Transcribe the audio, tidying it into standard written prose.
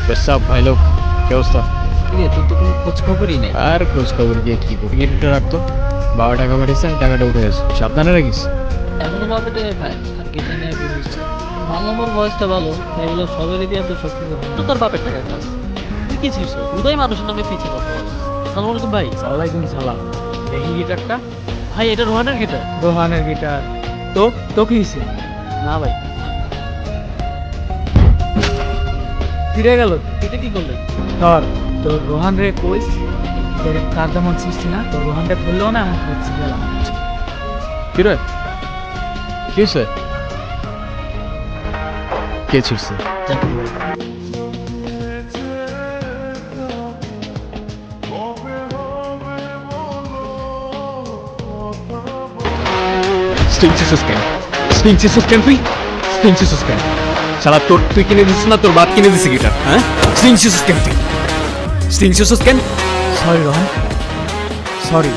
পেশাব ভাই লোক কি অবস্থা? তোর তো কোনো খোঁজ খবরই নেই। আর খোঁজ খবর দিয়ে কি করবি? গেটটা রাখতো, বাবা টাকা পাঠিয়েছেন, টাকাটা উঠে গেছে, সাবধানে রাখিস। এমনও ভাবে টাকা খায় আর কেটে নেয় বুঝিস। মামার বয়সটা ভালো, এগুলো সবেরই দিয়ে তো শক্তি তো তোর বাপের টাকা খাস। তুই কি ছিস? উদয় মানুষের নামে পিছিয়ে কথা বলে। সালাম আলাইকুম ভাই। ওয়ালাইকুম সালাম। দেখি গিটারটা। ভাই এটা রোহানের গিটার। রোহানের গিটার। তো তো কি হয়েছে? না ভাই। ফিরে গেল। এটা কি করলেন? ধর তোর রোহান রে কইস তোর তার তেমন সৃষ্টি না, তোর রোহানটা ধরলেও না আমার হচ্ছে গেলাম। কি রে কি হয়েছে? কে ছুটছে? স্টিংসিস কেন? স্টিংসিস কেন তুই? স্টিংসিস কেন? শালা তোর তুই কিনে দিছিস না তোর বাপ কিনে দিছে গিটার? হ্যাঁ স্টিংসিস কেন তুই? স্টিংসিস কেন? Sorry Rohan, sorry.